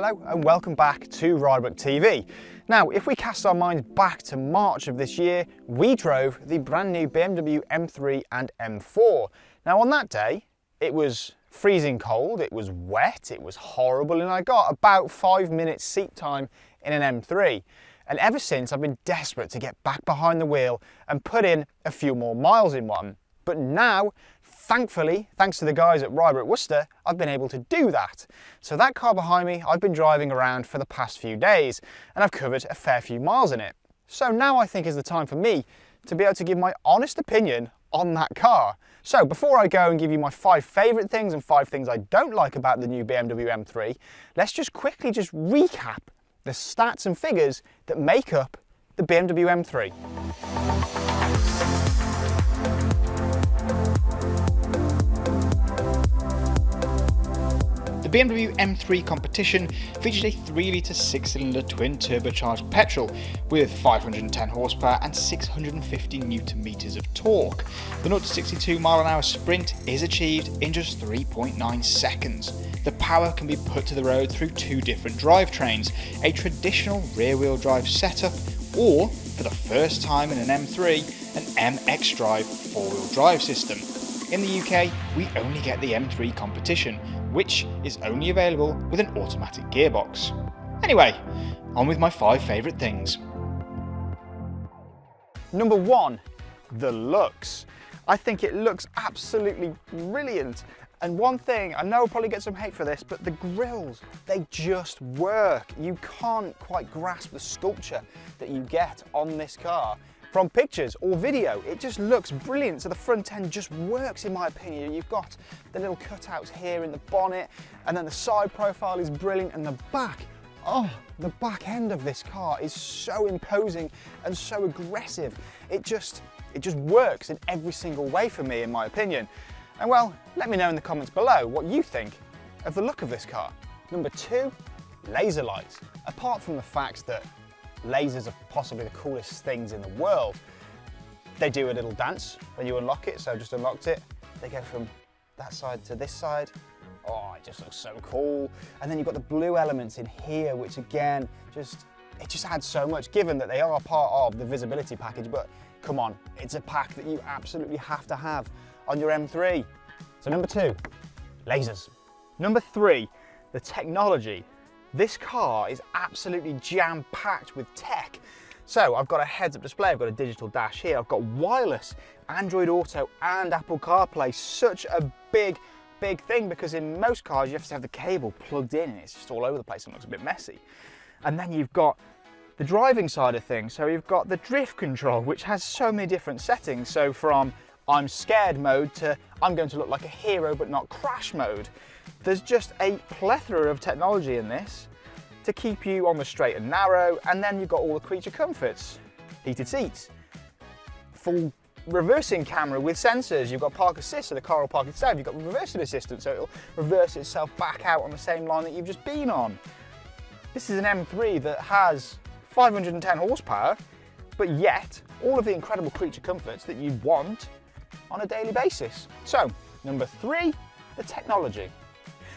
Hello and welcome back to Riderbook TV. Now, if we cast our minds back to March of this year, we drove the brand new BMW M3 and M4. Now on that day, it was freezing cold, it was wet, it was horrible, and I got about 5 minutes seat time in an M3. And ever since, I've been desperate to get back behind the wheel and put in a few more miles in one. But now, thankfully, thanks to the guys at Riderbook Worcester, I've been able to do that. So that car behind me, I've been driving around for the past few days, and I've covered a fair few miles in it. So now I think is the time for me to be able to give my honest opinion on that car. So before I go and give you my 5 favourite things and 5 things I don't like about the new BMW M3, let's just quickly recap the stats and figures that make up the BMW M3. The BMW M3 Competition featured a 3-litre 6-cylinder twin turbocharged petrol with 510 horsepower and 650 Nm of torque. The 0 to 62 mph sprint is achieved in just 3.9 seconds. The power can be put to the road through 2 different drivetrains, a traditional rear-wheel drive setup or, for the first time in an M3, an MX Drive 4-wheel drive system. In the UK, we only get the M3 Competition, which is only available with an automatic gearbox. Anyway, on with my 5 favourite things. Number 1, the looks. I think it looks absolutely brilliant. And one thing, I know I'll probably get some hate for this, but the grills, they just work. You can't quite grasp the sculpture that you get on this car. From pictures or video, it just looks brilliant. So the front end just works in my opinion. You've got the little cutouts here in the bonnet, and then the side profile is brilliant, and the back, oh, the back end of this car is so imposing and so aggressive. It just works in every single way for me in my opinion. And well, let me know in the comments below what you think of the look of this car. Number 2, laser lights. Apart from the fact that lasers are possibly the coolest things in the world, they do a little dance when you unlock it, so I just unlocked it. They go from that side to this side. Oh, it just looks so cool. And then you've got the blue elements in here, which again, it just adds so much, given that they are part of the visibility package, but come on, it's a pack that you absolutely have to have on your M3. So number 2, lasers. Number 3, the technology. This car is absolutely jam-packed with tech. So I've got a heads-up display, I've got a digital dash here, I've got wireless, Android Auto and Apple CarPlay. Such a big thing, because in most cars you have to have the cable plugged in and it's just all over the place and looks a bit messy. And then you've got the driving side of things. So you've got the drift control, which has so many different settings. So from I'm scared mode to I'm going to look like a hero but not crash mode. There's just a plethora of technology in this to keep you on the straight and narrow, and then you've got all the creature comforts. Heated seats, full reversing camera with sensors, you've got park assist so the car will park itself, you've got reversing assistance so it'll reverse itself back out on the same line that you've just been on. This is an M3 that has 510 horsepower, but yet all of the incredible creature comforts that you want on a daily basis. So, number 3, the technology.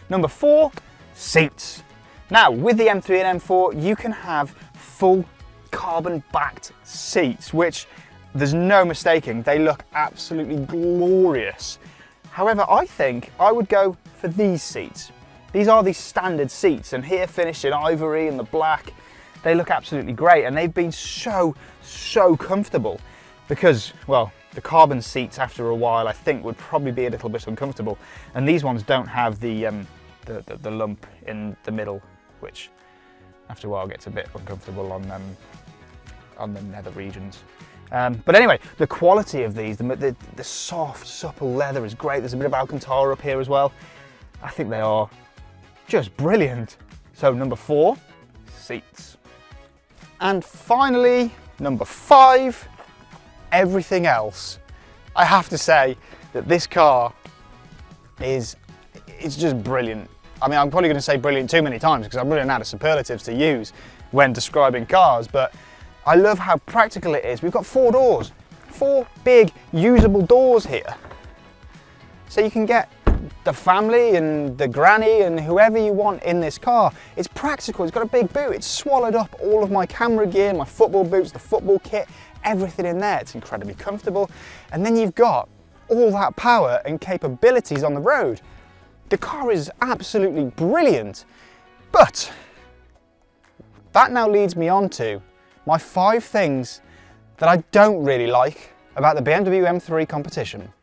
Number 4, seats. Now, with the M3 and M4, you can have full carbon-backed seats, which there's no mistaking, they look absolutely glorious. However, I think I would go for these seats. These are the standard seats, and here finished in ivory and the black, they look absolutely great, and they've been so comfortable because, well, the carbon seats after a while I think would probably be a little bit uncomfortable, and these ones don't have the lump in the middle, which after a while gets a bit uncomfortable on the nether regions. But anyway, the quality of these, the soft, supple leather is great. There's a bit of Alcantara up here as well. I think they are just brilliant. So number 4, seats. And finally, number 5, everything else. I have to say that this car it's just brilliant. I mean, I'm probably going to say brilliant too many times because I'm running out of superlatives to use when describing cars, but I love how practical it is. We've got 4 doors, 4 big usable doors here. So you can get the family and the granny and whoever you want in this car. It's practical, it's got a big boot, it's swallowed up all of my camera gear, my football boots, the football kit, everything in there. It's incredibly comfortable. And then you've got all that power and capabilities on the road. The car is absolutely brilliant. But that now leads me on to my 5 things that I don't really like about the BMW M3 Competition.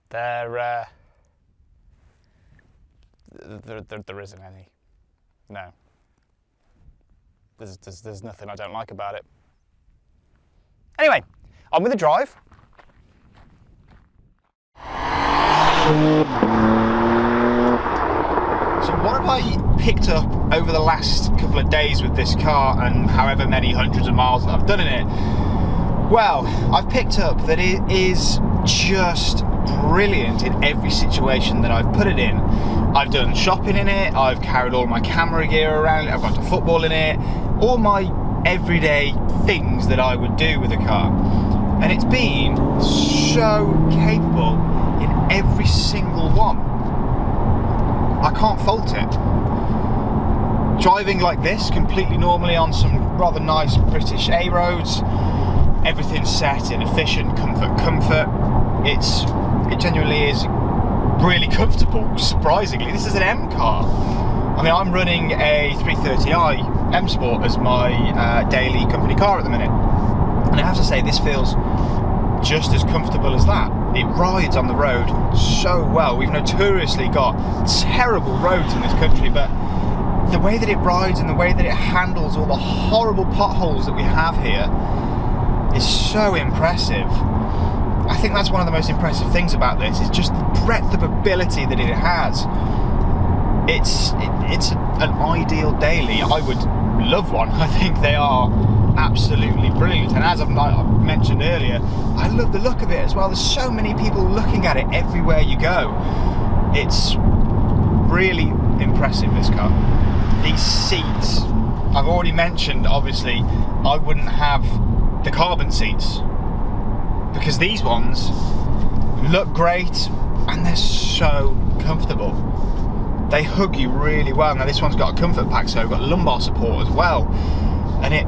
There isn't any. No. There's nothing I don't like about it. Anyway, on with the drive. So what have I picked up over the last couple of days with this car and however many hundreds of miles that I've done in it? Well, I've picked up that it is just brilliant in every situation that I've put it in. I've done shopping in it, I've carried all my camera gear around it, I've gone to football in it, all my everyday things that I would do with a car. And it's been so capable in every single one. I can't fault it. Driving like this, completely normally on some rather nice British A roads, everything's set in efficient comfort. It genuinely is really comfortable, surprisingly. This is an M car. I mean, I'm running a 330i M Sport as my daily company car at the minute. And I have to say, this feels just as comfortable as that. It rides on the road so well. We've notoriously got terrible roads in this country, but the way that it rides and the way that it handles all the horrible potholes that we have here is so impressive. I think that's one of the most impressive things about this, is just the breadth of ability that it has. It's an ideal daily. I would love one. I think they are absolutely brilliant, and as I've mentioned earlier, I love the look of it as well. There's so many people looking at it everywhere you go. It's really impressive, this car. These seats, I've already mentioned, obviously I wouldn't have the carbon seats, because these ones look great and they're so comfortable. They hug you really well. Now this one's got a comfort pack, so I've got lumbar support as well, and it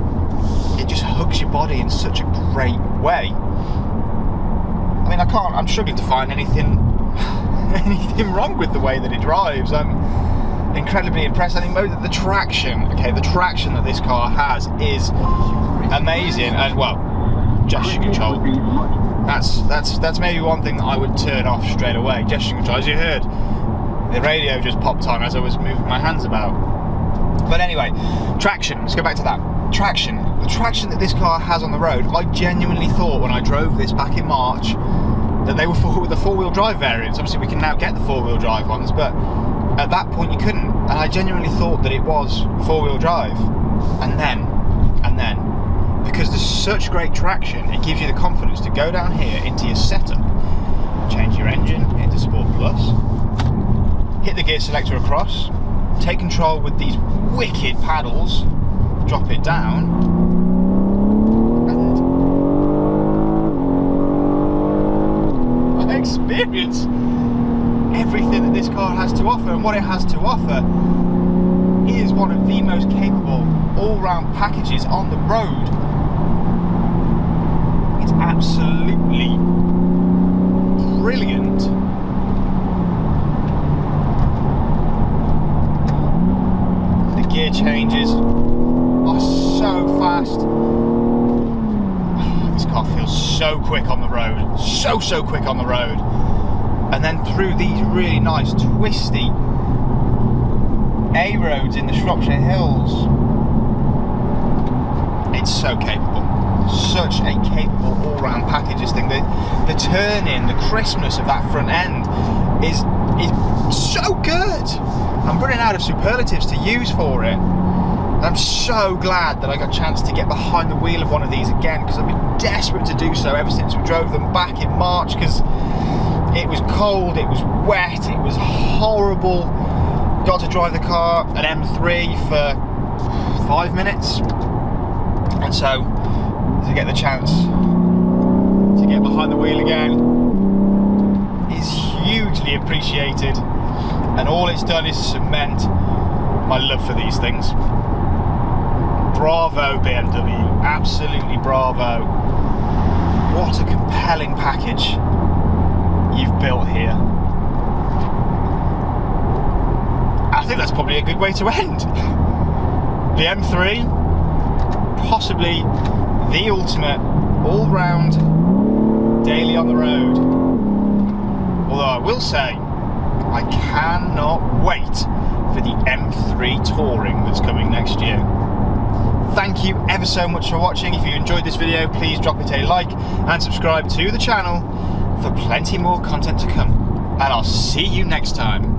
just hugs your body in such a great way. I mean, I'm struggling to find anything wrong with the way that it drives. I'm incredibly impressed. I think the traction that this car has is amazing, and well, gesture control. That's maybe one thing that I would turn off straight away. Gesture control, as you heard, the radio just popped on as I was moving my hands about. But anyway, traction, let's go back to that. Traction, the traction that this car has on the road, I genuinely thought when I drove this back in March that they were the 4-wheel drive variants. Obviously we can now get the 4-wheel drive ones, but at that point you couldn't, and I genuinely thought that it was 4-wheel drive. And then, because there's such great traction, it gives you the confidence to go down here into your setup, change your engine into Sport Plus, hit the gear selector across, take control with these wicked paddles, drop it down, and I experience everything that this car has to offer. And what it has to offer is one of the most capable all-round packages on the road. It's absolutely brilliant. The gear changes are so fast. This car feels so quick on the road, so quick on the road. And then through these really nice twisty A roads in the Shropshire Hills, it's so capable. Such a capable all-round package, this thing. The turning, the crispness of that front end is so good. I'm running out of superlatives to use for it. And I'm so glad that I got a chance to get behind the wheel of one of these again, because I've been desperate to do so ever since we drove them back in March, because it was cold, it was wet, it was horrible. Got to drive the car, an M3, for 5 minutes. And so to get the chance to get behind the wheel again is hugely appreciated, and all it's done is cement my love for these things. Bravo BMW, absolutely bravo. What a compelling package you've built here. I think that's probably a good way to end. The M3, possibly the ultimate all-round daily on the road. Although I will say, I cannot wait for the M3 Touring that's coming next year. Thank you ever so much for watching. If you enjoyed this video, please drop it a like and subscribe to the channel for plenty more content to come. And I'll see you next time.